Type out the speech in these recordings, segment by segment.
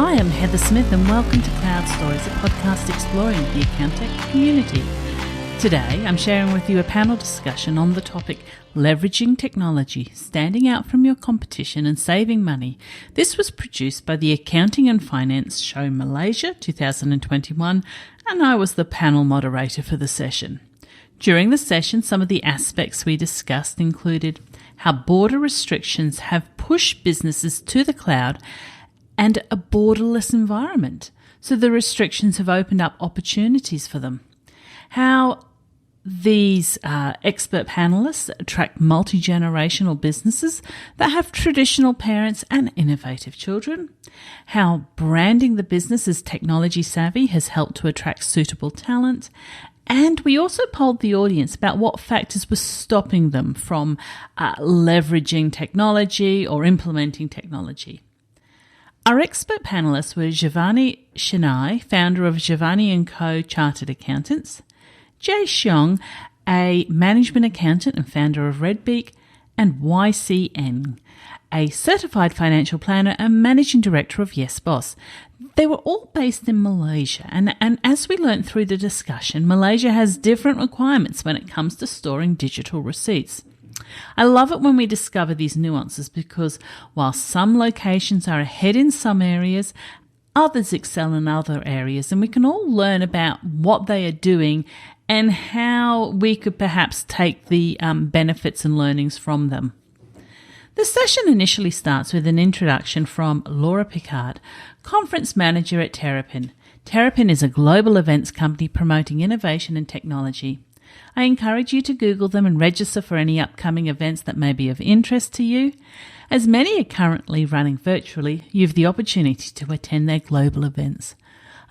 Hi, I'm Heather Smith and welcome to Cloud Stories, a podcast exploring the Accountech community. Today, I'm sharing with you a panel discussion on the topic Leveraging Technology, Standing Out from Your Competition and Saving Money. This was produced by the Accounting and Finance Show Malaysia 2021, and I was the panel moderator for the session. During the session, some of the aspects we discussed included how border restrictions have pushed businesses to the cloud and a borderless environment. So the restrictions have opened up opportunities for them. How these expert panelists attract multi-generational businesses that have traditional parents and innovative children. How branding the business as technology savvy has helped to attract suitable talent. And we also polled the audience about what factors were stopping them from leveraging technology or implementing technology. Our expert panelists were Jovani Chinniah, founder of Jovani & Co. Chartered Accountants, Shong, a management accountant and founder of Red Beak, and YC Eng, a certified financial planner and managing director of Yes Boss. They were all based in Malaysia, and as we learnt through the discussion, Malaysia has different requirements when it comes to storing digital receipts. I love it when we discover these nuances because while some locations are ahead in some areas, others excel in other areas, and we can all learn about what they are doing and how we could perhaps take the benefits and learnings from them. The session initially starts with an introduction from Laura Picard, Conference Manager at Terrapin. Terrapin is a global events company promoting innovation and technology. I encourage you to Google them and register for any upcoming events that may be of interest to you. As many are currently running virtually, you have the opportunity to attend their global events.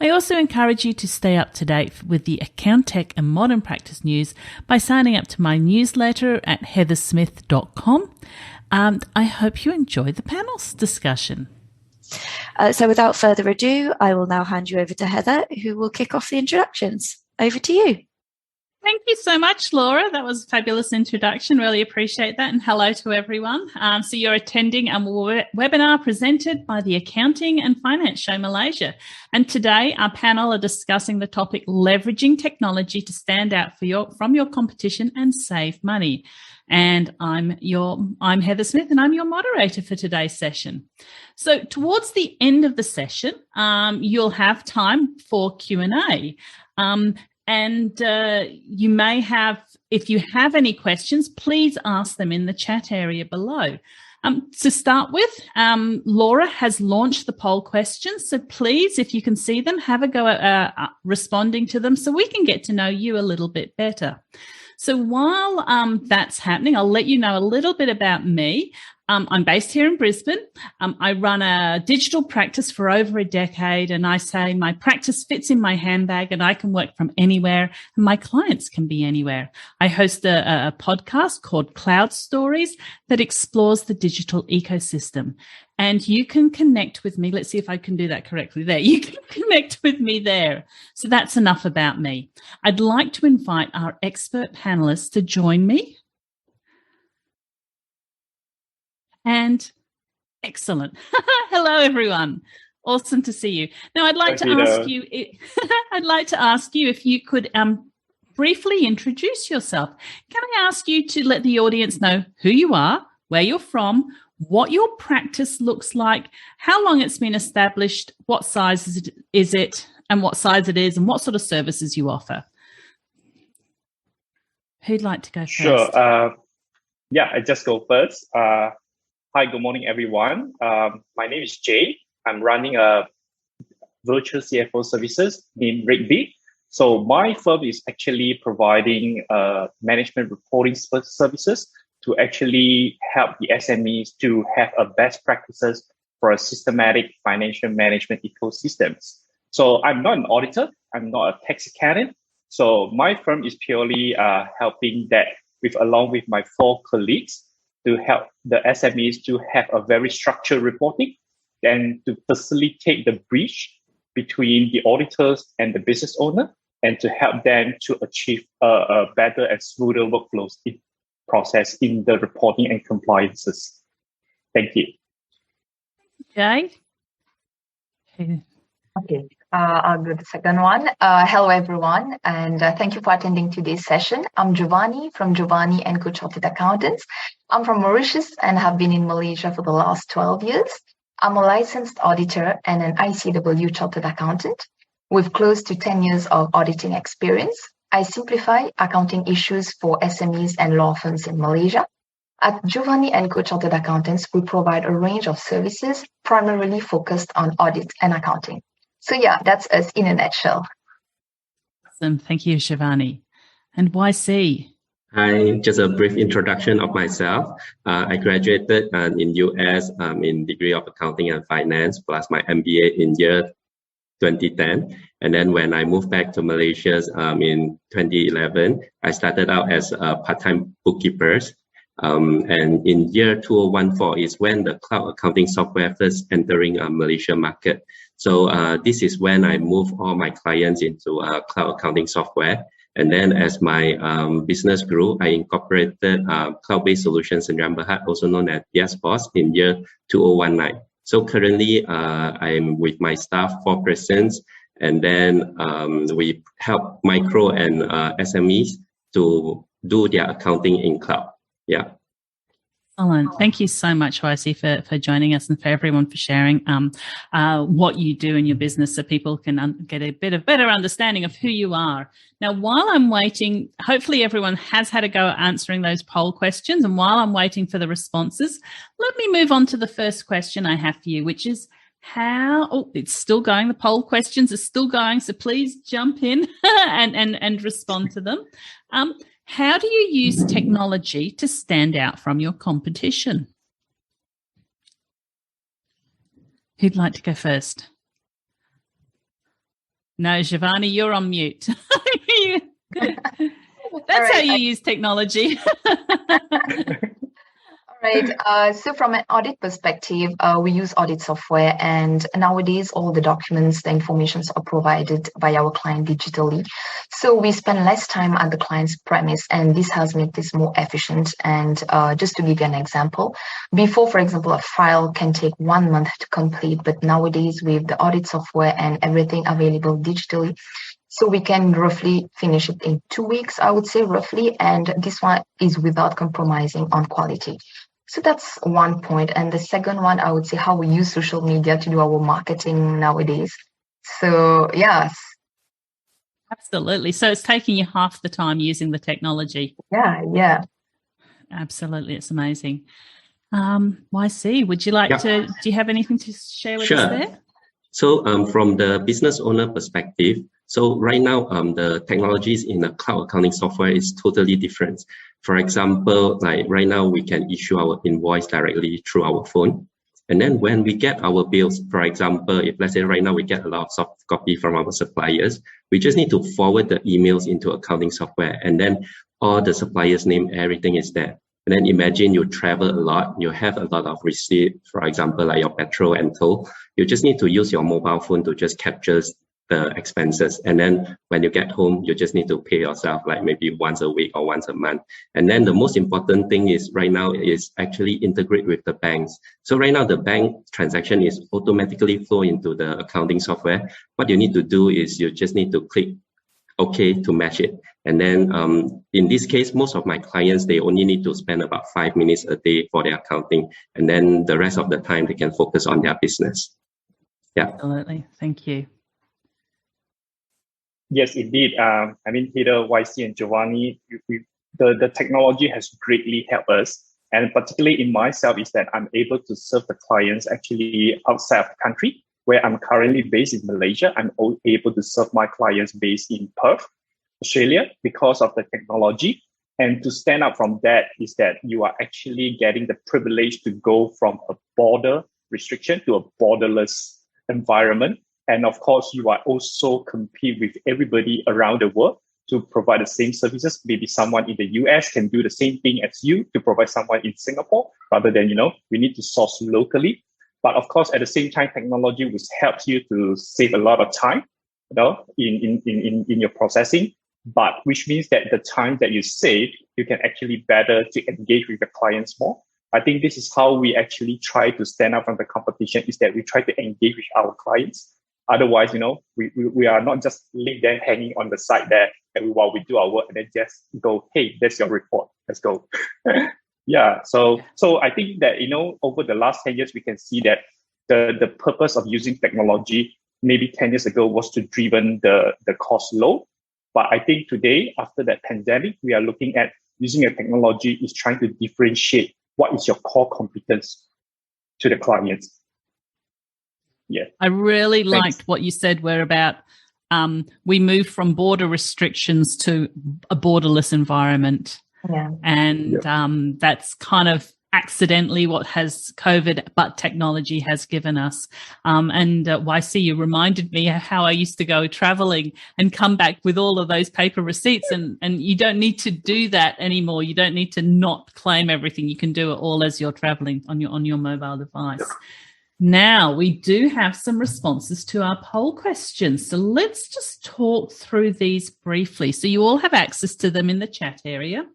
I also encourage you to stay up to date with the Accountech and Modern Practice news by signing up to my newsletter at heathersmith.com. I hope you enjoy the panel's discussion. So without further ado, I will now hand you over to Heather, who will kick off the introductions. Over to you. Thank you so much, Laura. That was a fabulous introduction. Really appreciate that. And hello to everyone. So you're attending a webinar presented by the Accounting and Finance Show Malaysia. And today our panel are discussing the topic leveraging technology to stand out from your competition and save money. And I'm Heather Smith, and I'm your moderator for today's session. So towards the end of the session, you'll have time for Q&A. And you may have, if you have any questions, please ask them in the chat area below. To start with, Laura has launched the poll questions. So please, if you can see them, have a go at responding to them so we can get to know you a little bit better. So while that's happening, I'll let you know a little bit about me. I'm based here in Brisbane. I run a digital practice for over a decade, and I say my practice fits in my handbag and I can work from anywhere and my clients can be anywhere. I host a podcast called Cloud Stories that explores the digital ecosystem. And you can connect with me. Let's see if I can do that correctly there. You can connect with me there. So that's enough about me. I'd like to invite our expert panelists to join me. And excellent. Hello, everyone. Awesome to see you. Now, I'd like to ask you if you could briefly introduce yourself. Can I ask you to let the audience know who you are, where you're from, what your practice looks like, how long it's been established, what size is it, and what size it is, and what sort of services you offer? Who'd like to go first? Sure. I just go first. Hi, good morning, everyone. My name is Jay. I'm running a virtual CFO services in Red Beak. So my firm is actually providing management reporting services to actually help the SMEs to have a best practices for a systematic financial management ecosystems. So I'm not an auditor. I'm not a tax accountant. So my firm is purely helping that along with my 4 colleagues to help the SMEs to have a very structured reporting and to facilitate the bridge between the auditors and the business owner and to help them to achieve a better and smoother workflows process in the reporting and compliances. Thank you. Jay, Okay. Okay, I'll do the second one. Hello, everyone, and thank you for attending today's session. I'm Jovani from Jovani and Chartered Accountants. I'm from Mauritius and have been in Malaysia for the last 12 years. I'm a licensed auditor and an ICW Chartered Accountant with close to 10 years of auditing experience. I simplify accounting issues for SMEs and law firms in Malaysia. At Jovani and Chartered Accountants, we provide a range of services primarily focused on audit and accounting. So yeah, that's us in a nutshell. Awesome. Thank you, Shivani. And YC? Hi, just a brief introduction of myself. I graduated in US in degree of accounting and finance, plus my MBA in year 2010. And then when I moved back to Malaysia in 2011, I started out as part-time bookkeepers. And in year 2014 is when the cloud accounting software first entering Malaysia market. So this is when I moved all my clients into cloud accounting software. And then as my business grew, I incorporated cloud-based solutions in Berhad, also known as YesBoss, in year 2019. So currently, I'm with my staff, 4 persons, and then we help micro and SMEs to do their accounting in cloud. Yeah. Excellent. Thank you so much, YC, for joining us and for everyone for sharing what you do in your business so people can get a bit of better understanding of who you are. Now, while I'm waiting, hopefully everyone has had a go at answering those poll questions. And while I'm waiting for the responses, let me move on to the first question I have for you, which is it's still going. The poll questions are still going. So please jump in and respond to them. How do you use technology to stand out from your competition? Who'd like to go first? No, Jovani, you're on mute. That's how you use technology. Right. So from an audit perspective, we use audit software, and nowadays all the documents, the informations are provided by our client digitally. So we spend less time at the client's premise, and this has made this more efficient. And just to give you an example, before, for example, a file can take 1 month to complete, but nowadays with the audit software and everything available digitally, so we can roughly finish it in 2 weeks, I would say roughly, and this one is without compromising on quality. So that's one point. And the second one, I would say how we use social media to do our marketing nowadays. So, yes. Absolutely. So it's taking you half the time using the technology. Yeah. Absolutely. It's amazing. YC, would you like do you have anything to share with us there? So from the business owner perspective, so right now, the technologies in the cloud accounting software is totally different. For example, like right now, we can issue our invoice directly through our phone. And then when we get our bills, for example, if let's say right now we get a lot of soft copy from our suppliers, we just need to forward the emails into accounting software. And then all the suppliers' name, everything is there. And then imagine you travel a lot, you have a lot of receipt, for example, like your petrol and toll. You just need to use your mobile phone to just capture the expenses. And then when you get home, you just need to pay yourself like maybe once a week or once a month. And then the most important thing is right now is actually integrate with the banks. So right now the bank transaction is automatically flow into the accounting software. What you need to do is you just need to click OK to match it. And then in this case, most of my clients, they only need to spend about 5 minutes a day for their accounting. And then the rest of the time they can focus on their business. Yeah. Absolutely. Thank you. Yes, indeed. Peter, YC, and Jovani, the technology has greatly helped us. And particularly in myself is that I'm able to serve the clients actually outside of the country, where I'm currently based in Malaysia. I'm able to serve my clients based in Perth, Australia, because of the technology. And to stand out from that is that you are actually getting the privilege to go from a border restriction to a borderless environment. And of course, you are also compete with everybody around the world to provide the same services. Maybe someone in the US can do the same thing as you to provide someone in Singapore, rather than, we need to source locally. But of course, at the same time, technology will help you to save a lot of time, in your processing. But which means that the time that you save, you can actually better to engage with the clients more. I think this is how we actually try to stand out from the competition, is that we try to engage with our clients. Otherwise, we are not just leave them hanging on the side there while we do our work and then just go, hey, there's your report. Let's go. Yeah. So I think that, over the last 10 years, we can see that the purpose of using technology maybe 10 years ago was to driven the cost low. But I think today, after that pandemic, we are looking at using a technology is trying to differentiate what is your core competence to the clients. Yeah. I really liked what you said where about we moved from border restrictions to a borderless environment. Yeah. And that's kind of accidentally what has COVID, but technology has given us. And YC, you reminded me how I used to go traveling and come back with all of those paper receipts. And you don't need to do that anymore. You don't need to not claim everything. You can do it all as you're traveling on your mobile device. Now, we do have some responses to our poll questions. So let's just talk through these briefly. So you all have access to them in the chat area.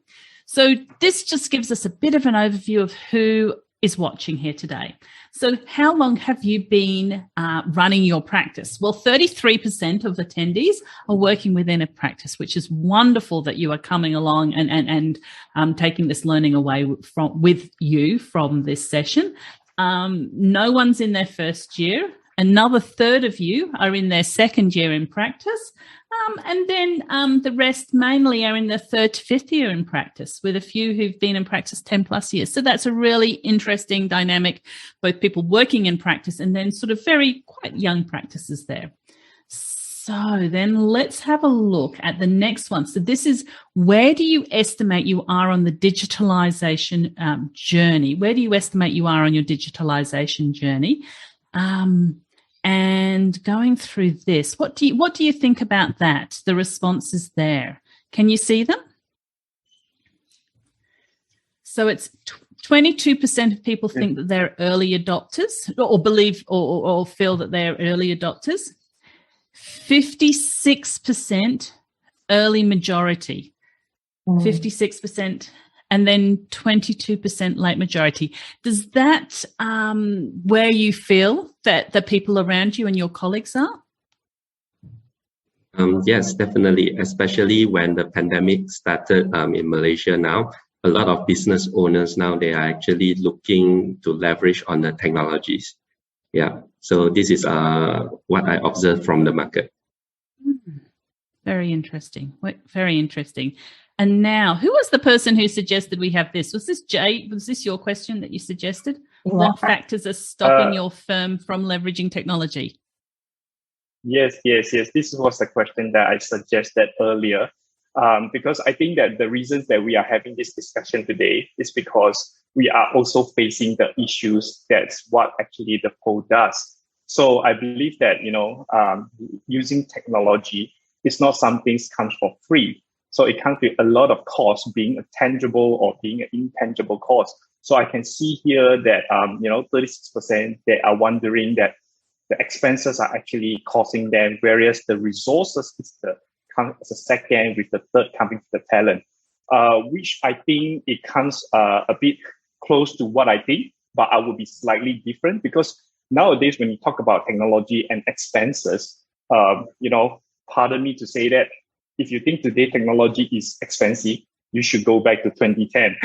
So this just gives us a bit of an overview of who is watching here today. So how long have you been running your practice? Well, 33% of attendees are working within a practice, which is wonderful that you are coming along and taking this learning away with you from this session. No one's in their first year. Another third of you are in their second year in practice. And then the rest mainly are in their third to fifth year in practice, with a few who've been in practice 10 plus years. So that's a really interesting dynamic, both people working in practice and then sort of quite young practices there. So then let's have a look at the next one. So this is, where do you estimate you are on the digitalization journey? Where do you estimate you are on your digitalization journey? And going through this, what do you think about that? The responses there. Can you see them? So it's 22% of people think that they're early adopters, or believe or feel that they're early adopters. 56% early majority. 56%. And then 22% late majority. Does that where you feel that the people around you and your colleagues are? Yes, definitely. Especially when the pandemic started in Malaysia now, a lot of business owners now, they are actually looking to leverage on the technologies. Yeah. So this is what I observed from the market. Very interesting. Very interesting. And now, who was the person who suggested we have this? Was this Jay? Was this your question that you suggested? What factors are stopping your firm from leveraging technology? Yes. This was the question that I suggested earlier. Because I think that the reasons that we are having this discussion today is because we are also facing the issues. That's what actually the poll does. So I believe that, using technology is not something that comes for free. So it comes with a lot of cost, being a tangible or being an intangible cost. So I can see here that, 36%, they are wondering that the expenses are actually costing them, whereas the resources is the second, with the third coming to the talent, which I think it comes a bit close to what I think, but I will be slightly different, because nowadays when you talk about technology and expenses, pardon me to say that, if you think today technology is expensive, you should go back to 2010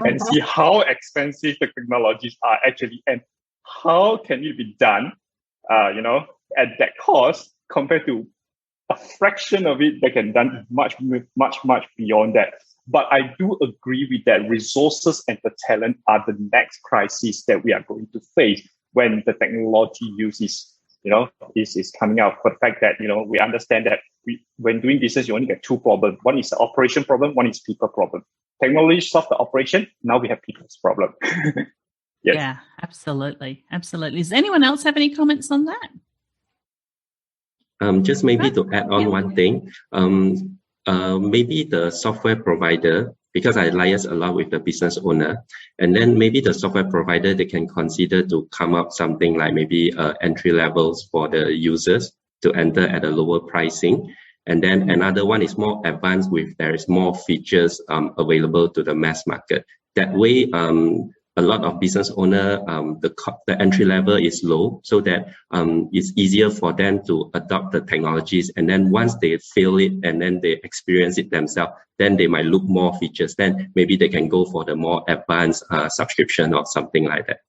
and see how expensive the technologies are actually, and how can it be done, at that cost compared to a fraction of it that can done much beyond that. But I do agree with that. Resources and the talent are the next crisis that we are going to face when the technology use is coming out. For the fact that, we understand that when doing business, you only get two problems. One is the operation problem, one is people problem. Technology solves the operation. Now we have people's problem. Yes. Yeah, absolutely. Does anyone else have any comments on that? Just maybe to add on one thing, maybe the software provider, because I liaise a lot with the business owner, and then maybe the software provider, they can consider to come up something like maybe entry levels for the users to enter at a lower pricing. And then another one is more advanced, with there is more features available to the mass market. That way, a lot of business owner, the entry level is low, so that it's easier for them to adopt the technologies. And then once they feel it and then they experience it themselves, then they might look more features. Then maybe they can go for the more advanced subscription or something like that.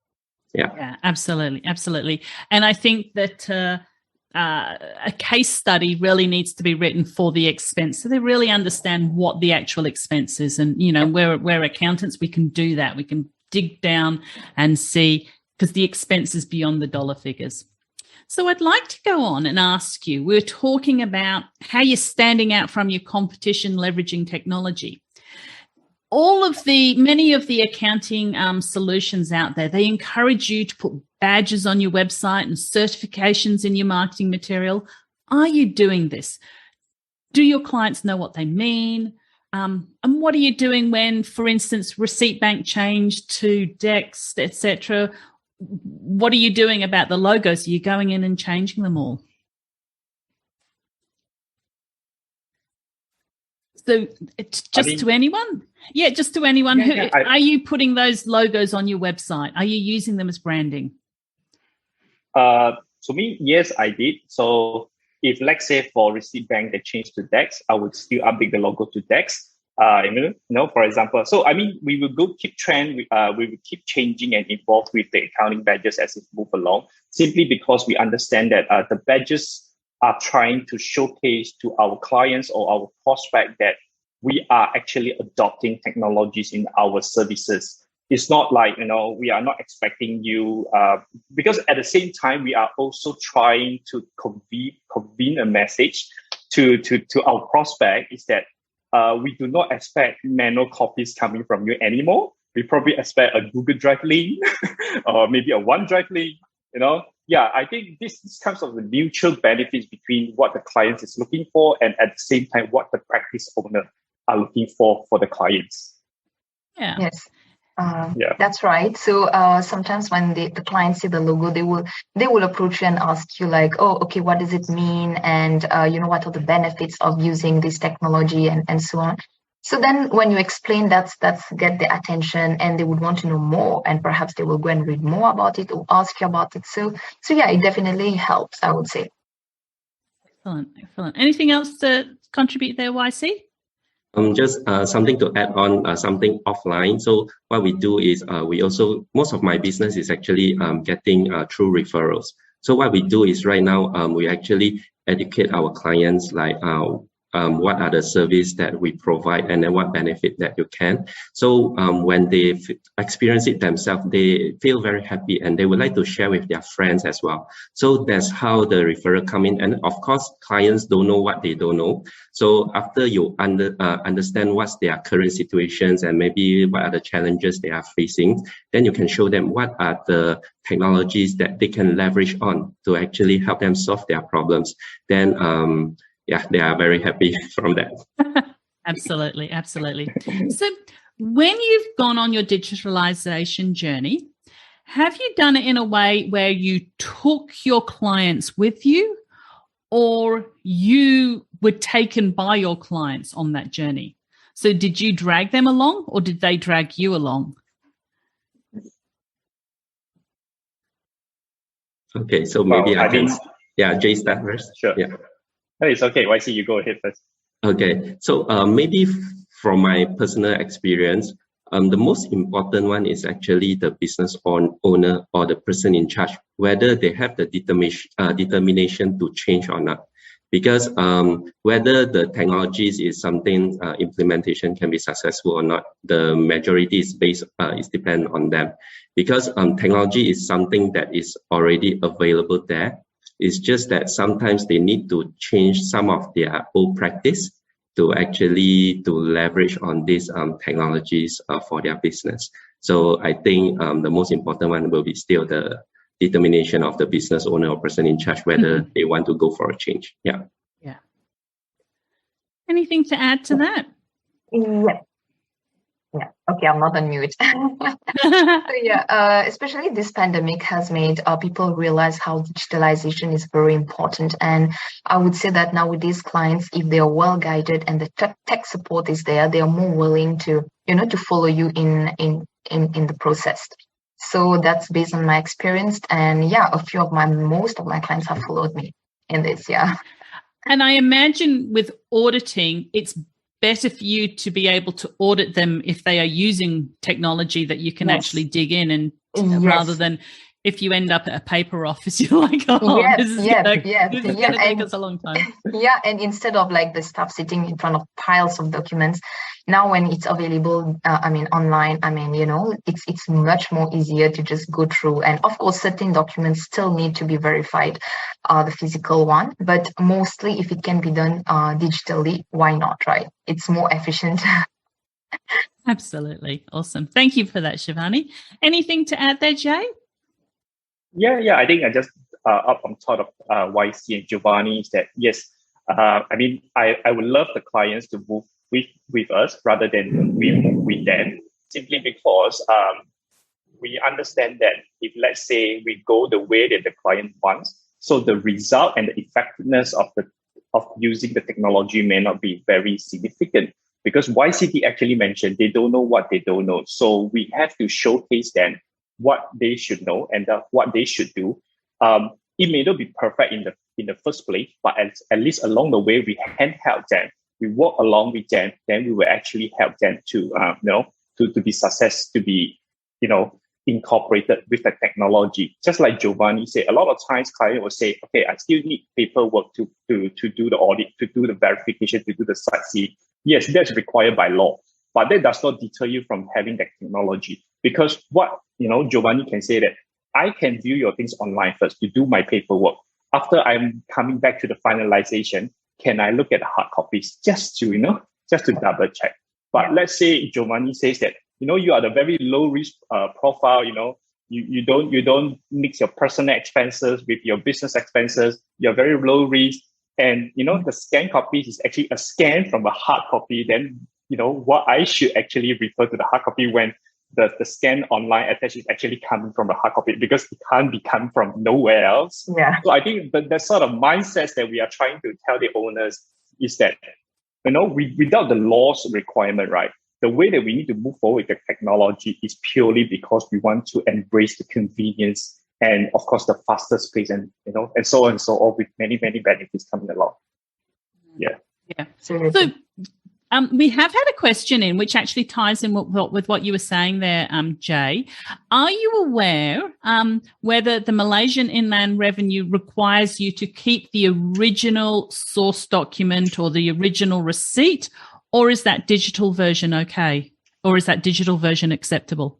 Yeah, absolutely. And I think that a case study really needs to be written for the expense, so they really understand what the actual expense is. And we're accountants, we can do that. We can dig down and see, because the expense is beyond the dollar figures. So I'd like to go on and ask you, we're talking about how you're standing out from your competition leveraging technology. Many of the accounting solutions out there, they encourage you to put badges on your website and certifications in your marketing material. Are you doing this? Do your clients know what they mean? And what are you doing when, for instance, Receipt Bank changed to Dex, etc.? What are you doing about the logos? Are you going in and changing them all? So it's just to anyone? Yeah, just to anyone. Are you putting those logos on your website? Are you using them as branding? To me, yes, I did. So if, let's say, for Receipt Bank, they changed to Dex, I would still update the logo to Dex. For example. So, we will keep trend. We will keep changing and evolve with the accounting badges as it move along, simply because we understand that the badges are trying to showcase to our clients or our prospect that we are actually adopting technologies in our services. It's not like, we are not expecting you, because at the same time, we are also trying to convene a message to our prospect, is that we do not expect manual copies coming from you anymore. We probably expect a Google Drive link or maybe a OneDrive link, I think this comes of the mutual benefits between what the client is looking for and at the same time what the practice owner are looking for the clients. Yeah. Yes. That's right. So sometimes when the clients see the logo, they will approach you and ask you like, oh, okay, what does it mean? And what are the benefits of using this technology and so on. So then when you explain that's get the attention, and they would want to know more, and perhaps they will go and read more about it or ask you about it. So yeah, it definitely helps, I would say. Excellent. Anything else to contribute there, YC? Just something to add on, something offline. So what we do is most of my business is actually getting through referrals. So what we do is right now we actually educate our clients like what are the service that we provide and then what benefit that you can. So when they experience it themselves, they feel very happy and they would like to share with their friends as well. So that's how the referral come in. And of course, clients don't know what they don't know. So after you understand what's their current situations and maybe what are the challenges they are facing, then you can show them what are the technologies that they can leverage on to actually help them solve their problems. Then they are very happy from that. Absolutely. So when you've gone on your digitalization journey, have you done it in a way where you took your clients with you, or you were taken by your clients on that journey? So did you drag them along, or did they drag you along? Okay, so maybe Jay start first. Sure. Yeah. No, it's okay. YC, you go ahead first. Okay, so maybe from my personal experience, the most important one is actually the business owner or the person in charge, whether they have the determination to change or not. Because whether the technologies is something implementation can be successful or not, the majority is depend on them. Because technology is something that is already available there. It's just that sometimes they need to change some of their old practice to leverage on these technologies for their business. So I think the most important one will be still the determination of the business owner or person in charge, whether they want to go for a change. Yeah. Anything to add to that? Yeah. Okay, I'm not on mute. Especially this pandemic has made people realize how digitalization is very important. And I would say that nowadays clients, if they are well guided and the tech support is there, they are more willing to, to follow you in in the process. So that's based on my experience. And yeah, most of my clients have followed me in this. Yeah. And I imagine with auditing, it's better for you to be able to audit them if they are using technology that you can actually dig in and rather than if you end up at a paper office, you're like, this is going to take us a long time. Yeah, and instead of like the staff sitting in front of piles of documents, now when it's available, online, it's much more easier to just go through. And of course, certain documents still need to be verified, the physical one, but mostly if it can be done digitally, why not, right? It's more efficient. Absolutely. Awesome. Thank you for that, Jovani. Anything to add there, Jay? Yeah. I think I just up on top of YC and Jovani is that yes, I would love the clients to move with us rather than we move with them. Simply because we understand that if let's say we go the way that the client wants, so the result and the effectiveness of using the technology may not be very significant. Because YCT actually mentioned they don't know what they don't know, so we have to showcase them what they should know and what they should do. It may not be perfect in the first place, but at least along the way, we can help them. We work along with them, then we will actually help them to be success, to be incorporated with the technology. Just like Jovani said, a lot of times client will say, okay, I still need paperwork to do the audit, to do the verification, to do the sightseeing. Yes, that's required by law, but that does not deter you from having that technology. Because what, Jovani can say that I can view your things online first to do my paperwork. After I'm coming back to the finalization, can I look at the hard copies just to double check? But let's say Jovani says that, you are the very low risk profile, you don't mix your personal expenses with your business expenses. You're very low risk. And, the scanned copy is actually a scan from a hard copy. Then, what I should actually refer to the hard copy when the scan online attached is actually coming from the hard copy, because it can't be coming from nowhere else. Yeah. So I think that sort of mindsets that we are trying to tell the owners is that, without the law's requirement, right? The way that we need to move forward with the technology is purely because we want to embrace the convenience and of course the fastest pace, and and so on and so on, with many, many benefits coming along. Yeah. So we have had a question in which actually ties in with what you were saying there, Jay. Are you aware whether the Malaysian Inland Revenue requires you to keep the original source document or the original receipt, or is that digital version okay? Or is that digital version acceptable?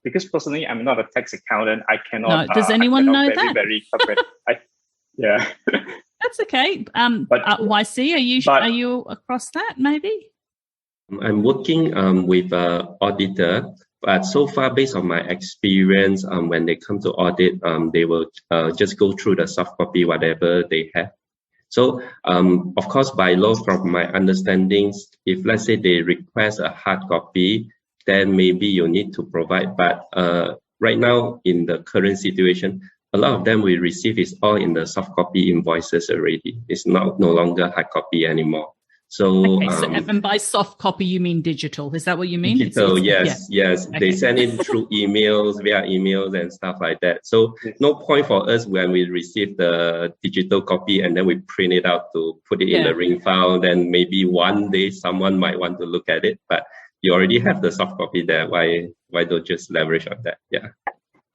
Because personally, I'm not a tax accountant. I cannot. No. Does anyone know that? Very yeah. That's okay. But YC, are you across that? Maybe. I'm working with an auditor, but so far, based on my experience, when they come to audit, they will just go through the soft copy, whatever they have. So, of course, by law, from my understandings, if let's say they request a hard copy, then maybe you need to provide. But right now, in the current situation, a lot of them we receive is all in the soft copy invoices already. It's no longer hard copy anymore. So, and by soft copy, you mean digital? Is that what you mean? Digital, yes. Okay. They send it through via emails and stuff like that. So no point for us when we receive the digital copy and then we print it out to put it in the ring file. Then maybe one day someone might want to look at it, but you already have the soft copy there. Why don't you just leverage on that? Yeah.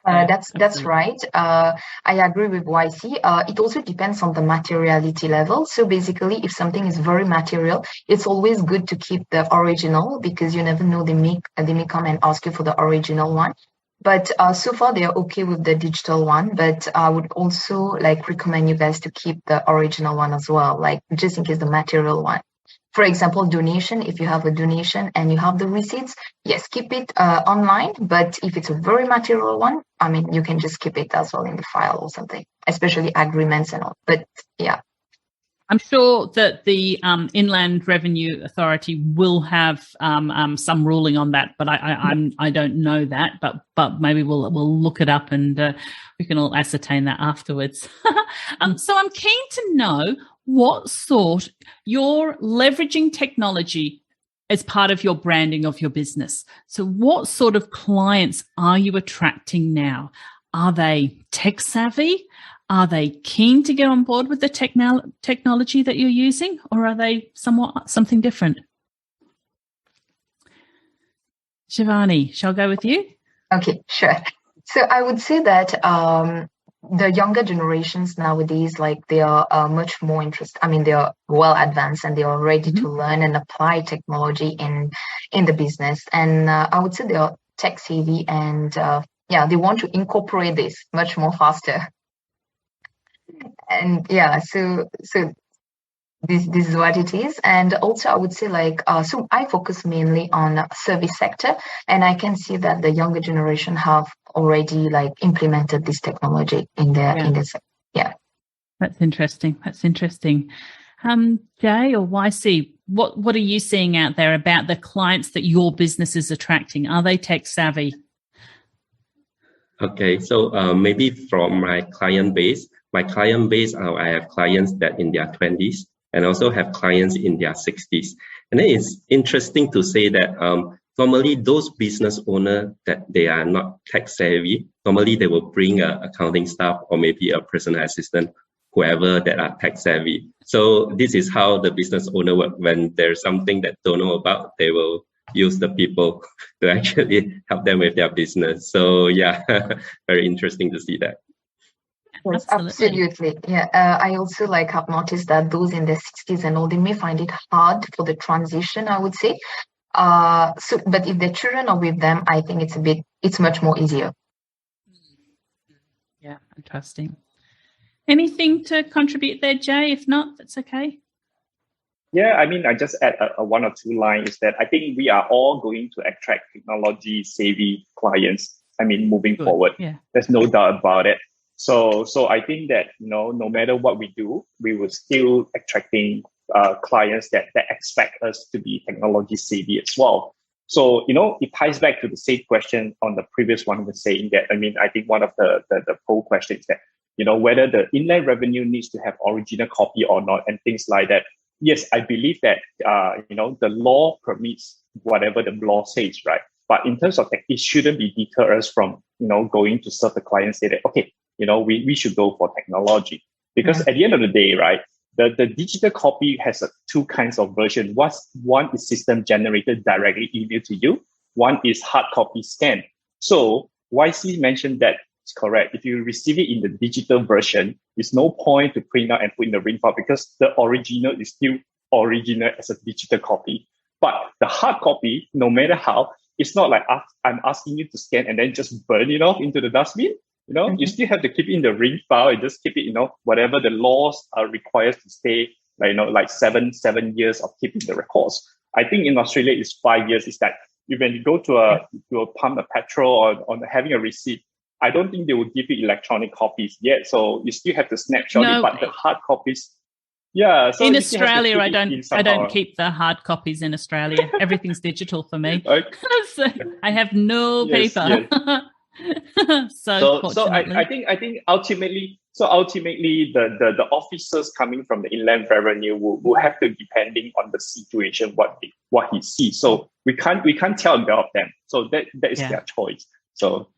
That's right. I agree with YC. It also depends on the materiality level. So basically, if something is very material, it's always good to keep the original, because you never know, they may come and ask you for the original one. But so far they're okay with the digital one. But I would also recommend you guys to keep the original one as well, just in case the material one. For example, donation, if you have a donation and you have the receipts, yes, keep it online. But if it's a very material one, you can just keep it as well in the file or something, especially agreements and all. But yeah. I'm sure that the Inland Revenue Authority will have some ruling on that, but I don't know that. But maybe we'll look it up and we can all ascertain that afterwards. So I'm keen to know what sort you're leveraging technology as part of your branding of your business. So what sort of clients are you attracting now? Are they tech savvy? Are they keen to get on board with the technology that you're using, or are they something different? Jovani, shall I go with you? Okay, sure. So I would say that the younger generations nowadays, like they are much more interested. I mean, they are well advanced and they are ready to learn and apply technology in the business. And I would say they are tech savvy and they want to incorporate this much more faster. And so this is what it is. And also I would say so I focus mainly on service sector, and I can see that the younger generation have already implemented this technology in their sector. Yeah. That's interesting. Jay or YC, what are you seeing out there about the clients that your business is attracting? Are they tech savvy? Okay, so maybe from my client base, I have clients that in their 20s and also have clients in their 60s. And then it's interesting to say that normally those business owners that they are not tech savvy, normally they will bring an accounting staff or maybe a personal assistant, whoever that are tech savvy. So this is how the business owner work. When there's something that don't know about, they will use the people to actually help them with their business. So very interesting to see that. Yes, absolutely. Yeah, I also have noticed that those in their 60s and all, they may find it hard for the transition, I would say. But if their children are with them, I think it's much more easier. Yeah, interesting. Anything to contribute there, Jay? If not, that's okay. Yeah, I mean, I just add a one or two lines is that I think we are all going to attract technology savvy clients. I mean, moving forward, there's no doubt about it. So I think that, no matter what we do, we will still attracting clients that expect us to be technology savvy as well. So, it ties back to the same question on the previous one was saying that, I mean, I think one of the poll questions that, whether the inland revenue needs to have original copy or not and things like that. Yes, I believe that, the law permits whatever the law says, right? But in terms of tech, it shouldn't be deter us from, going to serve the client and say that, okay, we should go for technology. Because at the end of the day, right, the digital copy has two kinds of version. One is system generated directly emailed to you. One is hard copy scan. So YC mentioned that it's correct. If you receive it in the digital version, there's no point to print out and put in the ring file because the original is still original as a digital copy. But the hard copy, no matter how, it's not like I'm asking you to scan and then just burn it off into the dustbin. You still have to keep it in the ring file and just keep it, whatever the laws requires to stay, like 7 years of keeping the records. I think in Australia it's 5 years. It's that when you go to a pump of petrol or on having a receipt, I don't think they will give you electronic copies yet. So you still have to snapshot it, but the hard copies. Yeah. So in Australia, I don't keep the hard copies in Australia. Everything's digital for me. Okay. So I have no paper. Yes. So I think ultimately the officers coming from the inland revenue will have to, depending on the situation, what he sees. So we can't tell about them. So that is their choice. So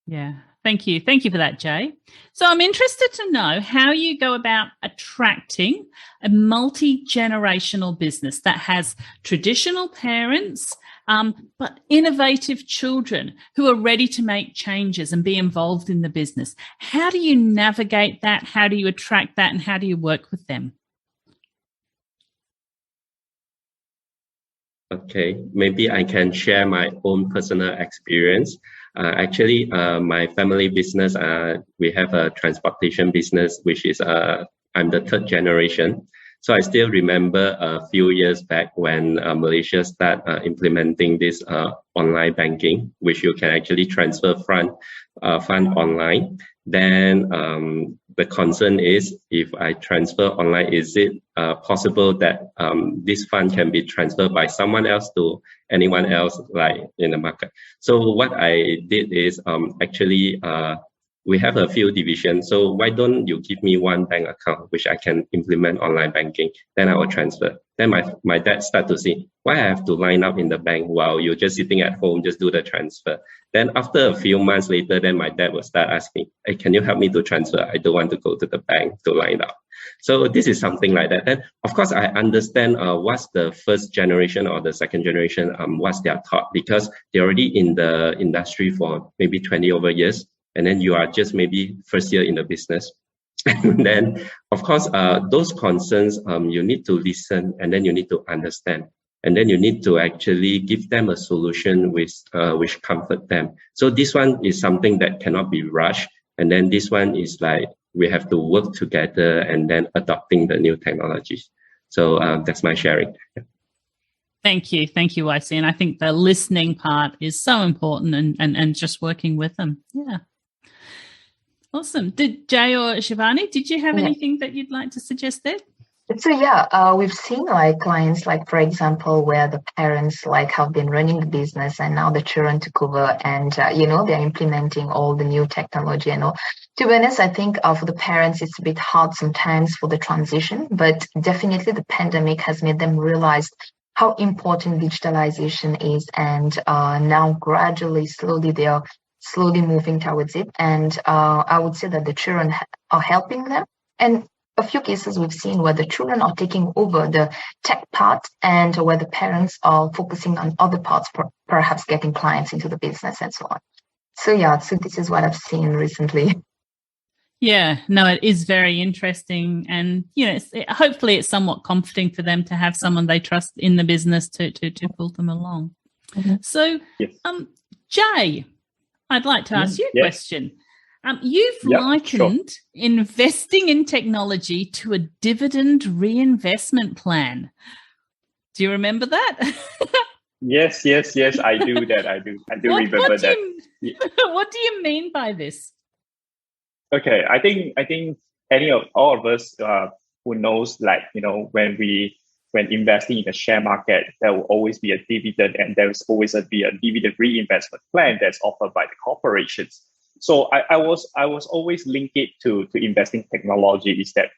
Yeah. Thank you for that, Jay. So I'm interested to know how you go about attracting a multi-generational business that has traditional parents, but innovative children who are ready to make changes and be involved in the business. How do you navigate that? How do you attract that? And how do you work with them? Okay, maybe I can share my own personal experience. Actually, my family business, we have a transportation business, which is I'm the third generation. So I still remember a few years back when Malaysia started implementing this online banking, which you can actually transfer fund online. Then the concern is, if I transfer online, is it possible that this fund can be transferred by someone else to anyone else, like in the market? So what I did is actually we have a few divisions. So why don't you give me one bank account which I can implement online banking? Then I will transfer. Then my dad started to see why I have to line up in the bank while you're just sitting at home, just do the transfer. Then after a few months later, then my dad will start asking, hey, can you help me to transfer? I don't want to go to the bank to line up. So this is something like that. Then of course I understand what's the first generation or the second generation, what's their thought, because they're already in the industry for maybe 20 over years. And then you are just maybe first year in the business. And then, of course, those concerns, you need to listen, and then you need to understand. And then you need to actually give them a solution which comfort them. So this one is something that cannot be rushed. And then this one is like, we have to work together and then adopting the new technologies. So that's my sharing. Thank you, YC. And I think the listening part is so important, and just working with them. Yeah. Awesome. Did Jay or Jovani, did you have anything that you'd like to suggest there? So we've seen like clients, like for example, where the parents like have been running the business and now the children took over, and they're implementing all the new technology and all. To be honest, I think for the parents it's a bit hard sometimes for the transition, but definitely the pandemic has made them realize how important digitalization is, and now gradually, slowly they are moving towards it. And I would say that the children are helping them. And a few cases we've seen where the children are taking over the tech part, and where the parents are focusing on other parts, perhaps getting clients into the business and so on. So this is what I've seen recently. Yeah, no, it is very interesting. And, hopefully it's somewhat comforting for them to have someone they trust in the business to pull them along. Mm-hmm. So, yes. Jay, I'd like to ask you a question. You've likened investing in technology to a dividend reinvestment plan. Do you remember that? Yes, I do that. I do remember that. What do you mean by this? Okay, I think all of us who knows, like, when investing in the share market, there will always be a dividend, and there will always be a dividend reinvestment plan that's offered by the corporations. So I was always linked it to investing technology, is that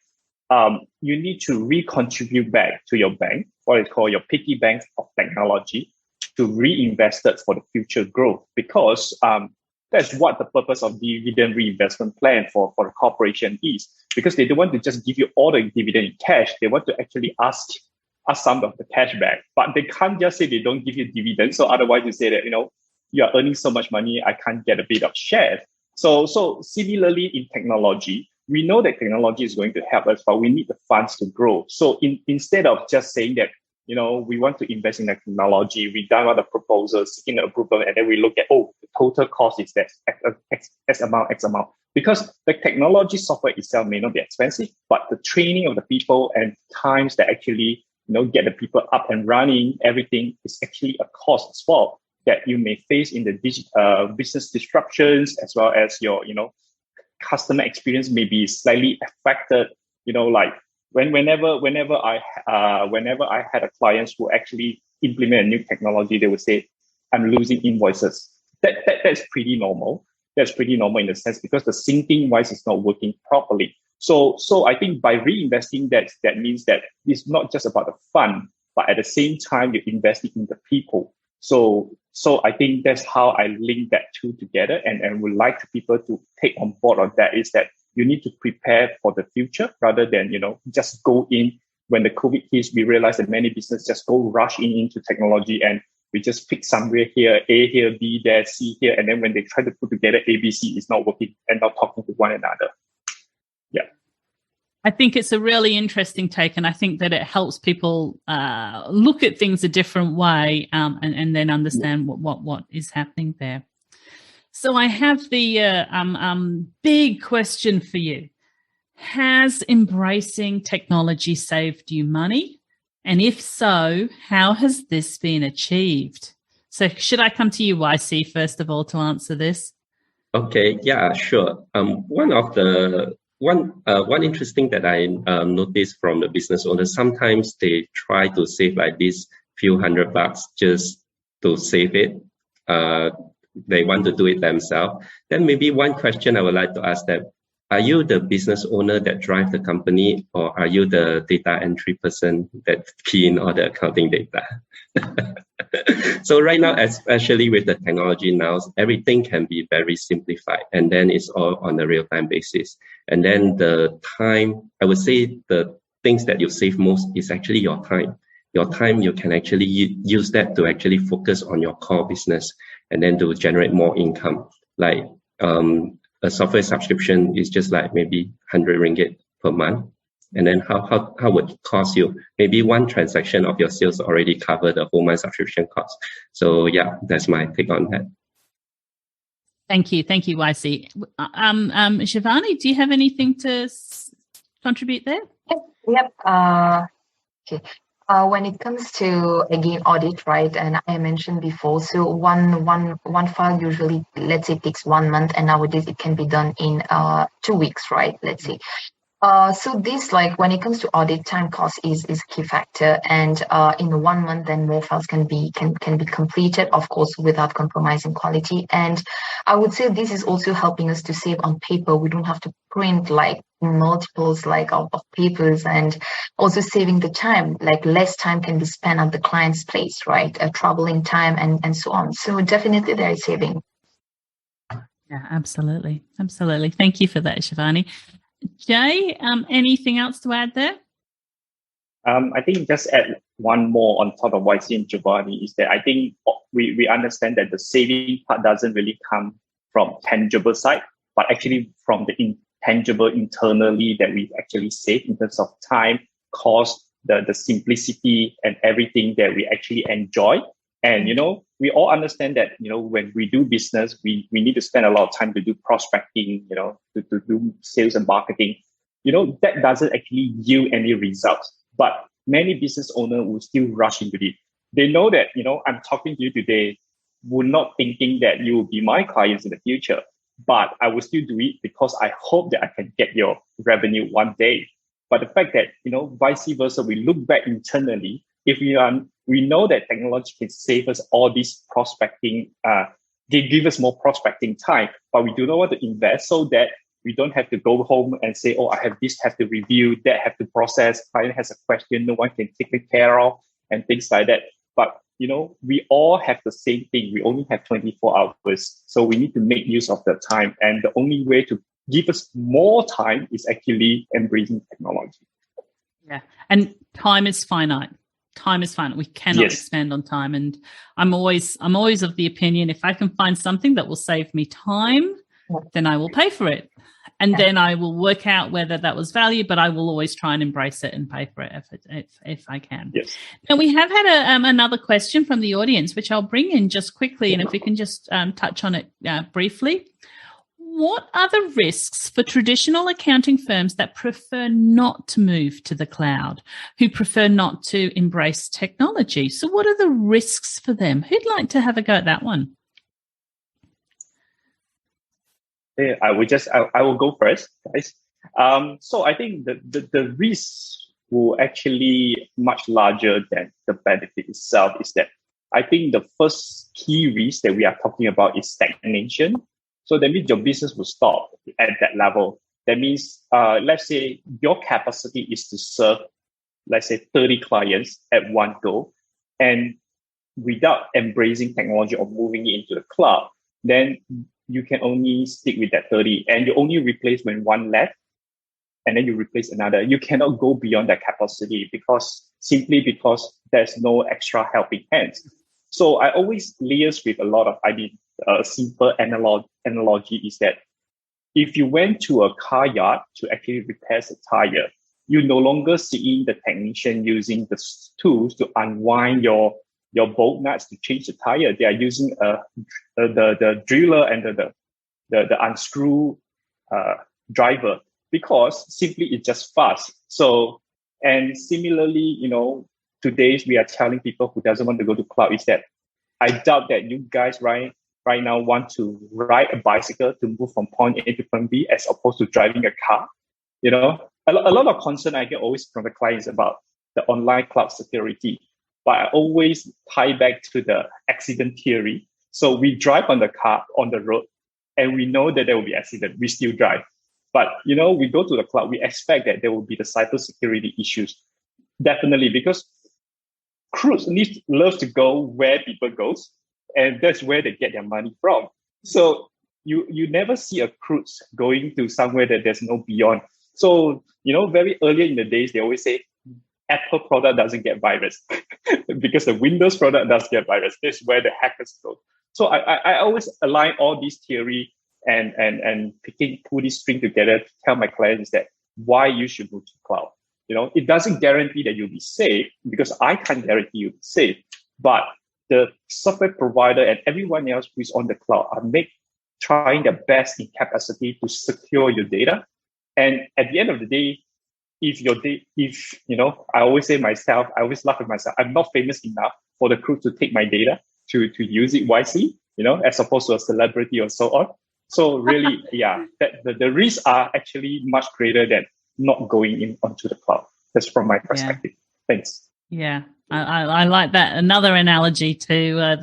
you need to recontribute back to your bank, what is called your piggy bank of technology, to reinvest it for the future growth, because that's what the purpose of dividend reinvestment plan for the corporation is, because they don't want to just give you all the dividend in cash. They want to actually ask some of the cash back, but they can't just say they don't give you dividends. So otherwise you say that, you are earning so much money, I can't get a bit of share. So similarly in technology, we know that technology is going to help us, but we need the funds to grow. So instead of just saying that, we want to invest in technology, we done all the proposals, seeking approval, and then we look at, the total cost is that X amount. Because the technology software itself may not be expensive, but the training of the people and times that actually, get the people up and running, everything is actually a cost as well that you may face in the business disruptions, as well as your, customer experience may be slightly affected. Like whenever I had a client who actually implement a new technology, they would say, I'm losing invoices. That's pretty normal. That's pretty normal in the sense, because the syncing wise is not working properly. So I think by reinvesting, that means that it's not just about the fund, but at the same time you're investing in the people. So I think that's how I link that two together, and would like people to take on board on that, is that you need to prepare for the future rather than, just go in. When the COVID hits, we realized that many businesses just go rush into technology, and we just pick somewhere here, A here, B there, C here. And then when they try to put together ABC, it's not working and not talking to one another. Yeah. I think it's a really interesting take, and I think that it helps people look at things a different way, and then understand what is happening there. So I have the big question for you. Has embracing technology saved you money? And if so, how has this been achieved? So should I come to you, YC, first of all, to answer this? Okay, yeah, sure. One interesting that I noticed from the business owners, sometimes they try to save like this few $100 just to save it. They want to do it themselves. Then maybe one question I would like to ask them, are you the business owner that drive the company, or are you the data entry person that key in all the accounting data? So right now, especially with the technology now, everything can be very simplified, and then it's all on a real-time basis. And then the time, I would say the things that you save most is actually your time. Your time, you can actually use that to actually focus on your core business and then to generate more income. Like a software subscription is just like maybe 100 ringgit per month. And then how would it cost you? Maybe one transaction of your sales already cover the whole month subscription cost. So yeah, that's my take on that. Thank you, YC. Jovani, do you have anything to contribute there? Yep. Okay. When it comes to, again, audit, right, and I mentioned before, so one file usually, let's say, takes 1 month, and nowadays it can be done in 2 weeks, right, let's say. So this, like, when it comes to audit, time cost is a key factor, and in 1 month, then more files can be completed, of course, without compromising quality. And I would say this is also helping us to save on paper. We don't have to print like multiples like of papers, and also saving the time, like less time can be spent at the client's place, right? Traveling time and so on. So definitely there is saving. Yeah, absolutely. Thank you for that, Jovani. Jay, anything else to add there? I think just add one more on top of YC and Jovani is that I think we understand that the saving part doesn't really come from tangible side, but actually from the intangible internally that we actually save in terms of time, cost, the simplicity and everything that we actually enjoy. And, we all understand that, when we do business, we need to spend a lot of time to do prospecting, to do sales and marketing. That doesn't actually yield any results. But many business owners will still rush into it. They know that, I'm talking to you today, we're not thinking that you will be my clients in the future, but I will still do it because I hope that I can get your revenue one day. But the fact that, vice versa, we look back internally, if we know that technology can save us all this prospecting, they give us more prospecting time, but we do not want to invest so that we don't have to go home and say, I have this, have to review, that have to process, client has a question, no one can take it care of, and things like that. But, we all have the same thing. We only have 24 hours. So we need to make use of the time. And the only way to give us more time is actually embracing technology. Yeah. And time is finite. We cannot expand on time. And I'm always of the opinion, if I can find something that will save me time, then I will pay for it. And then I will work out whether that was value, but I will always try and embrace it and pay for it if I can. Yes. Now, we have had another question from the audience, which I'll bring in just quickly. And if we can just touch on it briefly. What are the risks for traditional accounting firms that prefer not to move to the cloud, who prefer not to embrace technology? So what are the risks for them? Who'd like to have a go at that one? I will go first, guys. So I think the risks will actually much larger than the benefit itself. Is that I think the first key risk that we are talking about is stagnation. So that means your business will stop at that level. That means, let's say your capacity is to serve, let's say 30 clients at one go. And without embracing technology or moving it into the cloud, then you can only stick with that 30 and you only replace when one left and then you replace another. You cannot go beyond that capacity because there's no extra helping hands. So I always liaise with a lot of, a simple analogy is that if you went to a car yard to actually repair a tire, you no longer seeing the technician using the tools to unwind your bolt nuts to change the tire. They are using the driller and the unscrew driver because simply it's just fast. So, and similarly, today we are telling people who doesn't want to go to cloud is that I doubt that you guys right now want to ride a bicycle to move from point A to point B as opposed to driving a car. A lot of concern I get always from the clients about the online cloud security, but I always tie back to the accident theory. So we drive on the road and we know that there will be accident. We still drive. But, we go to the cloud, we expect that there will be the cybersecurity issues. Definitely, because crews love to go where people goes, and that's where they get their money from. So you never see a cruise going to somewhere that there's no beyond. So, very early in the days, they always say, Apple product doesn't get virus because the Windows product does get virus. This is where the hackers go. So I always align all these theory and pull this string together to tell my clients that why you should move to cloud. It doesn't guarantee that you'll be safe, because I can't guarantee you'll be safe. But the software provider and everyone else who's on the cloud are trying their best in capacity to secure your data. And at the end of the day, I always say myself, I always laugh at myself, I'm not famous enough for the crew to take my data to use it wisely, as opposed to a celebrity or so on. So really, the risks are actually much greater than not going onto the cloud. That's from my perspective. Yeah. Thanks. Yeah, I like that. Another analogy to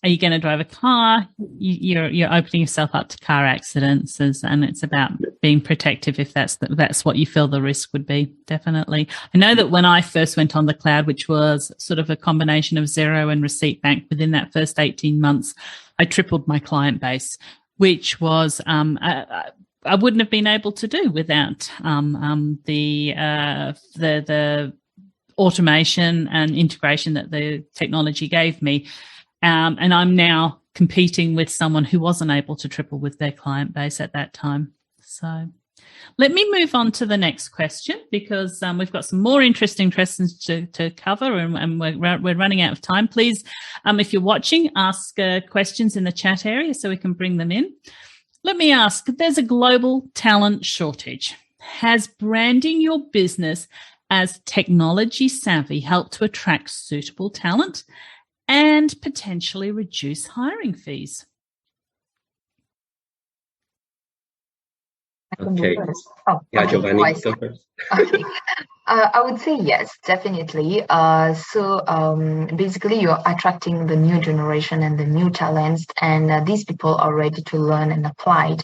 are you going to drive a car? You're opening yourself up to car accidents, and it's about being protective if that's what you feel the risk would be. Definitely. I know that when I first went on the cloud, which was sort of a combination of Xero and Receipt Bank, within that first 18 months, I tripled my client base, which was I wouldn't have been able to do without the automation and integration that the technology gave me. And I'm now competing with someone who wasn't able to triple with their client base at that time. So let me move on to the next question, because we've got some more interesting questions to cover, and we're running out of time. Please, if you're watching, ask questions in the chat area so we can bring them in. Let me ask, there's a global talent shortage. Has branding your business as technology savvy helped to attract suitable talent and potentially reduce hiring fees? Okay. Jovani, go first. Okay. I would say yes, definitely. So basically, you're attracting the new generation and the new talents, and these people are ready to learn and apply it.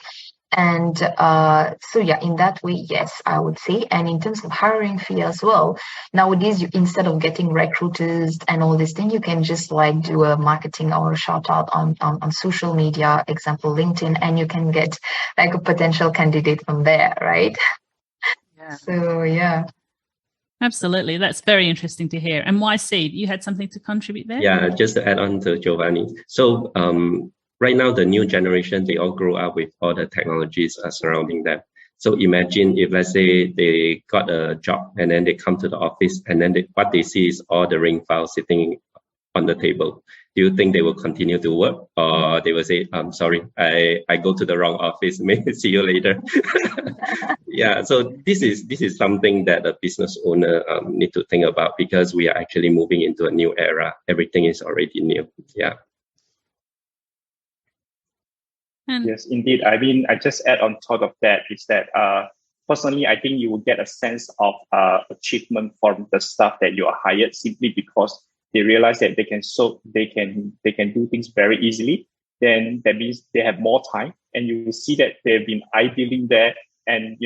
And so, in that way, yes, I would say. And in terms of hiring fee as well, nowadays, instead of getting recruiters and all this thing, you can just do a marketing or a shout out on social media, example, LinkedIn, and you can get a potential candidate from there, right? Yeah. So, yeah. Absolutely. That's very interesting to hear. And YC, you had something to contribute there? Yeah, just to add on to Jovani. So, right now, the new generation, they all grow up with all the technologies surrounding them. So imagine if, let's say, they got a job and then they come to the office and then what they see is all the ring files sitting on the table. Do you think they will continue to work, or they will say, I'm sorry, I go to the wrong office, maybe see you later? Yeah, so this is something that a business owner need to think about, because we are actually moving into a new era. Everything is already new. Yeah. Yes, indeed. I mean, I just add on top of that is that personally, I think you will get a sense of achievement from the staff that you are hired, simply because they realize that they can do things very easily. Then that means they have more time, and you will see that they've been idling there, and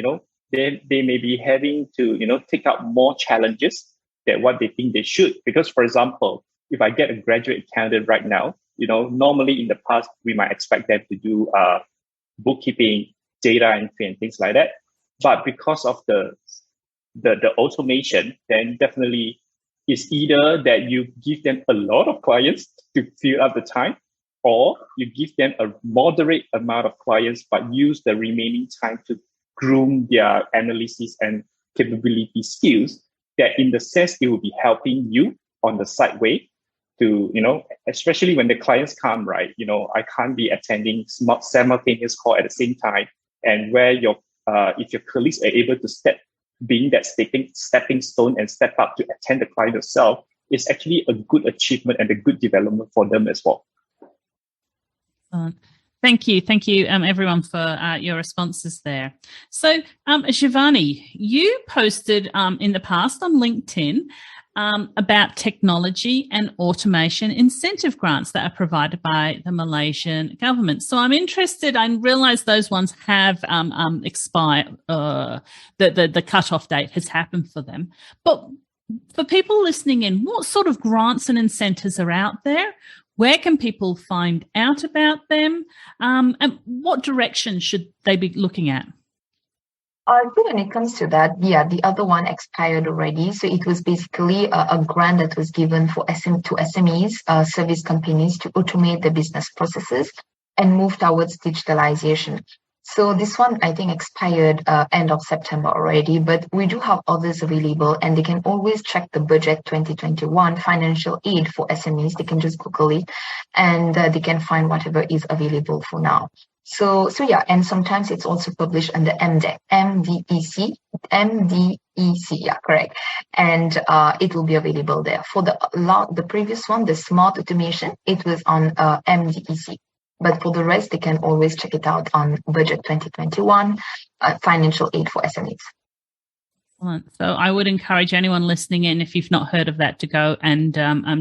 they may be having to take up more challenges than what they think they should. Because, for example, if I get a graduate candidate right now, normally in the past, we might expect them to do bookkeeping, data entry, and things like that. But because of the automation, then definitely it's either that you give them a lot of clients to fill up the time, or you give them a moderate amount of clients, but use the remaining time to groom their analysis and capability skills, that in the sense it will be helping you on the side way to, especially when the clients come, right? I can't be attending simultaneous call at the same time, and where if your colleagues are able to being that stepping stone and step up to attend the client yourself, is actually a good achievement and a good development for them as well. Thank you, everyone, for your responses there. So, Jovani, you posted in the past on LinkedIn about technology and automation incentive grants that are provided by the Malaysian government. So I'm interested. I realise those ones have expired. The cutoff date has happened for them. But for people listening in, what sort of grants and incentives are out there? Where can people find out about them? And what direction should they be looking at? When it comes to that, the other one expired already. So it was basically a grant that was given to SMEs, service companies, to automate their business processes and move towards digitalization. So this one, I think, expired end of September already, but we do have others available, and they can always check the budget 2021 financial aid for SMEs. They can just Google it, and they can find whatever is available for now. So yeah, and sometimes it's also published under MDEC, yeah, correct. And it will be available there. For the previous one, the smart automation, it was on MDEC. But for the rest, they can always check it out on Budget 2021, financial aid for SMEs. Excellent. So I would encourage anyone listening in, if you've not heard of that, to go and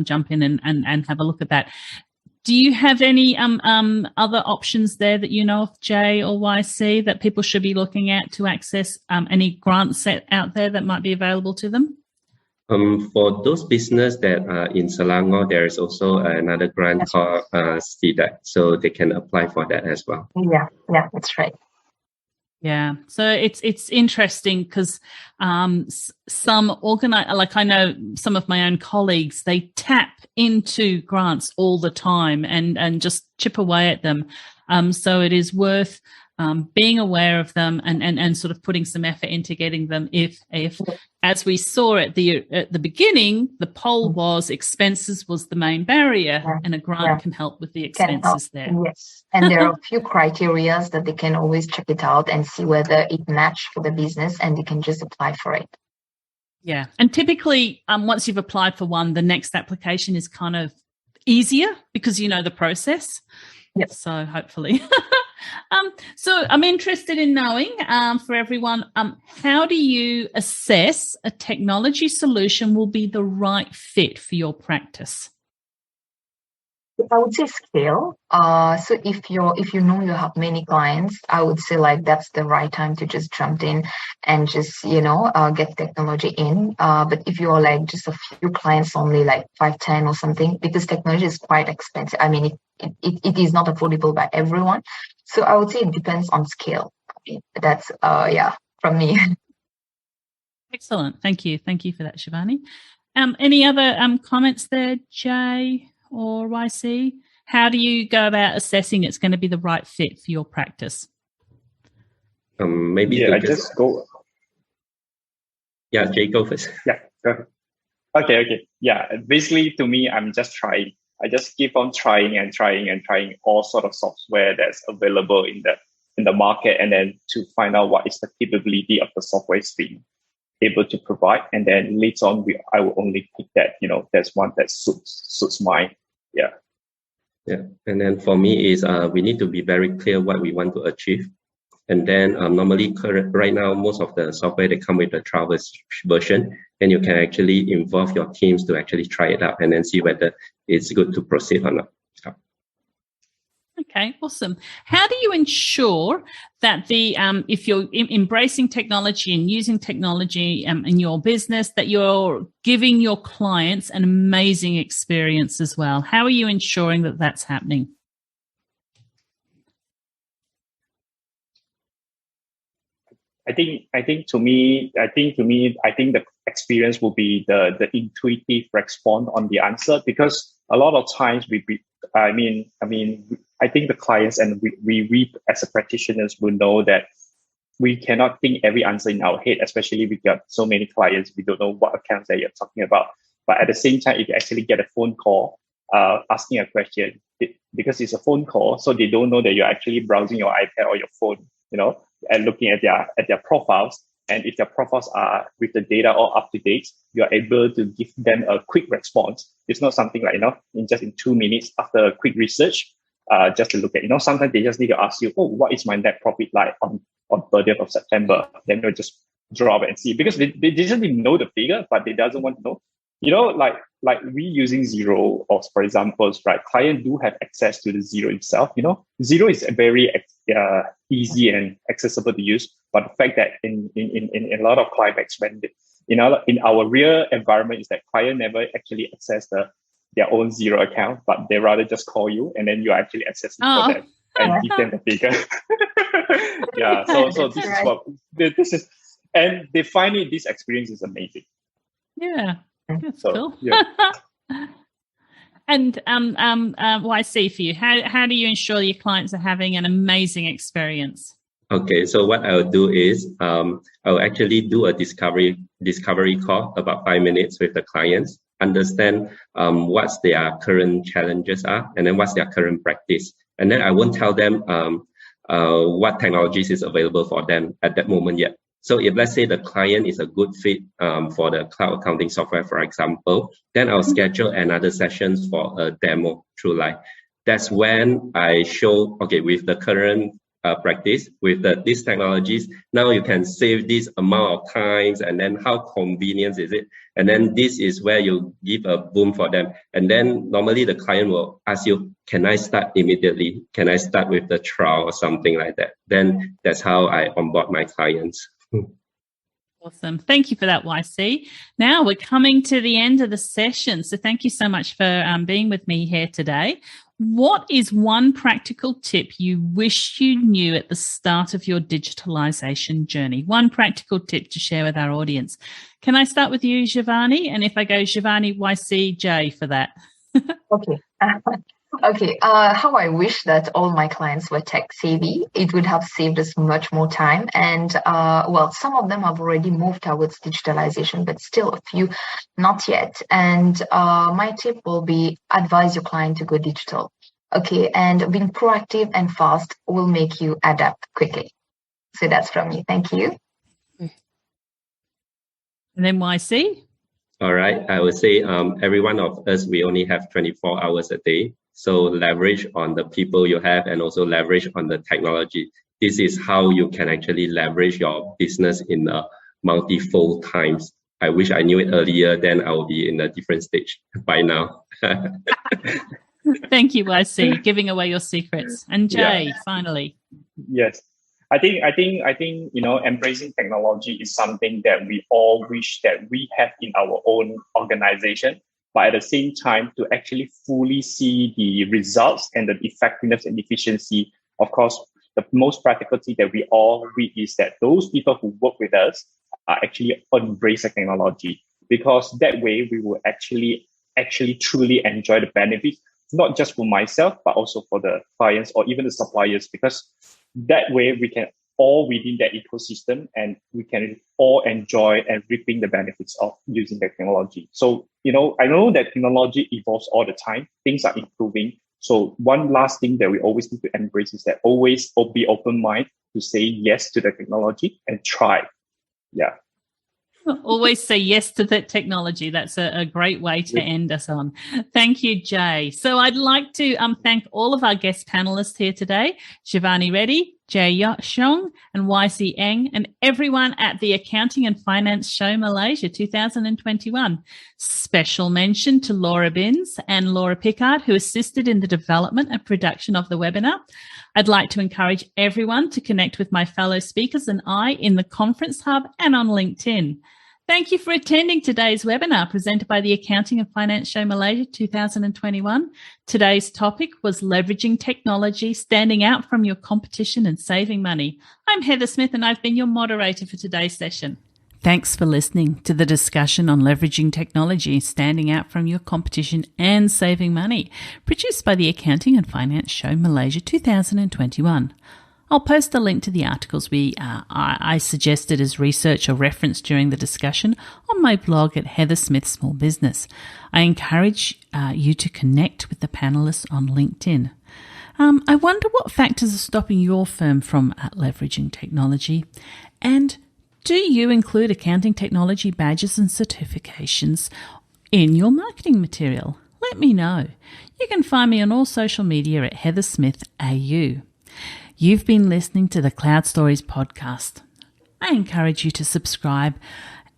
jump in and have a look at that. Do you have any other options there that you know of, Jay or YC, that people should be looking at to access any grants out there that might be available to them? For those business that are in Selangor, there is also another grant called CDAC, so they can apply for that as well. Yeah, that's right. Yeah, so it's interesting because some like I know some of my own colleagues, they tap into grants all the time and just chip away at them. So it is worth being aware of them and sort of putting some effort into getting them. If as we saw at the beginning, the poll was expenses was the main barrier, and a grant can help with the expenses there. Yes, and there are a few criteria that they can always check it out and see whether it matched for the business, and they can just apply for it. Yeah, and typically, once you've applied for one, the next application is kind of easier because you know the process. Yep. So hopefully. So I'm interested in knowing for everyone, how do you assess a technology solution will be the right fit for your practice? I would say scale. So if you know you have many clients, I would say like that's the right time to just jump in and just get technology in. But if you're like just a few clients only, like 5-10 or something, because technology is quite expensive. I mean, it is not affordable by everyone. So I would say it depends on scale. That's from me. Excellent. Thank you for that, Jovani. Any other comments there, Jay or YC? How do you go about assessing it's going to be the right fit for your practice? Maybe I just go. Yeah, Jay, go first. Yeah, go ahead. Okay. Yeah, basically to me, I'm just trying. I just keep on trying all sort of software that's available in the market, and then to find out what is the capability of the software it's being able to provide, and then later on I will only pick that that's one that suits my Yeah, and then for me is we need to be very clear what we want to achieve, and then normally right now most of the software they come with the trial version, and you can actually involve your teams to actually try it out and then see whether it's good to proceed or not. Okay, awesome. How do you ensure that if you're embracing technology and using technology in your business, that you're giving your clients an amazing experience as well? How are you ensuring that that's happening? I think to me, the experience will be the intuitive response on the answer, because a lot of times I think the clients and we as a practitioners will know that we cannot think every answer in our head, especially we got so many clients, we don't know what accounts that you're talking about. But at the same time, if you actually get a phone call asking a question, because it's a phone call, so they don't know that you're actually browsing your iPad or your phone, and looking at their profiles. And if their profiles are with the data all up to date, you're able to give them a quick response. It's not something like, in 2 minutes after a quick research, just to look at, sometimes they just need to ask you, what is my net profit like on 30th of September? Then they'll just drop it and see, because they just didn't know the figure, but they doesn't want to know like we using Zero, or for example, right, client do have access to the Zero itself. Zero is very easy and accessible to use, but the fact that in a lot of clients, when in our real environment, is that client never actually access their own Zero account, but they rather just call you and then you actually access it for them and give them the figure. Yeah, so this is what this is, and they find this experience is amazing. Yeah, that's cool. Yeah. And YC, for you, how do you ensure your clients are having an amazing experience? Okay, so what I'll do is I'll actually do a discovery call about 5 minutes with the clients, understand what's their current challenges are, and then what's their current practice. And then I won't tell them what technologies is available for them at that moment yet. So if let's say the client is a good fit for the cloud accounting software, for example, then I'll schedule another sessions for a demo through Live. That's when I show, okay, with the current practice, with these technologies, now you can save this amount of times, and then how convenient is it? And then this is where you give a boom for them. And then normally the client will ask you, can I start immediately? Can I start with the trial or something like that? Then that's how I onboard my clients. Awesome. Thank you for that, YC. Now we're coming to the end of the session. So thank you so much for being with me here today. What is one practical tip you wish you knew at the start of your digitalization journey? One practical tip to share with our audience. Can I start with you, Jovani? And if I go Jovani, YC, Jay for that. Okay. Okay, how I wish that all my clients were tech savvy. It would have saved us much more time. And some of them have already moved towards digitalization, but still a few not yet. And my tip will be advise your client to go digital. Okay, and being proactive and fast will make you adapt quickly. So that's from me. Thank you. And then YC? All right, I would say every one of us, we only have 24 hours a day. So leverage on the people you have and also leverage on the technology. This is how you can actually leverage your business in a multifold times. I wish I knew it earlier, then I will be in a different stage by now. Thank you, YC, giving away your secrets. And Jay, finally. Yes. I think embracing technology is something that we all wish that we have in our own organization. But at the same time, to actually fully see the results and the effectiveness and efficiency, of course, the most practical thing that we all read is that those people who work with us are actually embrace the technology, because that way we will actually truly enjoy the benefits, not just for myself, but also for the clients or even the suppliers, because that way we can all within that ecosystem and we can all enjoy and reaping the benefits of using the technology. So, I know that technology evolves all the time. Things are improving. So one last thing that we always need to embrace is that always be open-minded to say yes to the technology and try. Yeah. Always say yes to that technology. That's a great way to end us on. Thank you, Jay. So I'd like to thank all of our guest panelists here today, Jovani Reddy, Jay Shong, and YC Eng, and everyone at the Accounting and Finance Show Malaysia 2021. Special mention to Laura Binns and Laura Pickard, who assisted in the development and production of the webinar. I'd like to encourage everyone to connect with my fellow speakers and I in the Conference Hub and on LinkedIn. Thank you for attending today's webinar presented by the Accounting and Finance Show Malaysia 2021. Today's topic was leveraging technology, standing out from your competition and saving money. I'm Heather Smith and I've been your moderator for today's session. Thanks for listening to the discussion on leveraging technology, standing out from your competition and saving money, produced by the Accounting and Finance Show Malaysia 2021. I'll post a link to the articles I suggested as research or reference during the discussion on my blog at Heather Smith Small Business. I encourage you to connect with the panelists on LinkedIn. I wonder what factors are stopping your firm from leveraging technology, and do you include accounting technology badges and certifications in your marketing material? Let me know. You can find me on all social media at Heather Smith AU. You've been listening to the Cloud Stories podcast. I encourage you to subscribe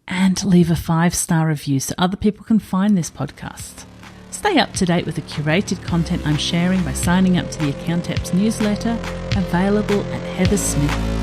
and leave a 5-star review so other people can find this podcast. Stay up to date with the curated content I'm sharing by signing up to the Account Apps newsletter, available at heathersmith.com.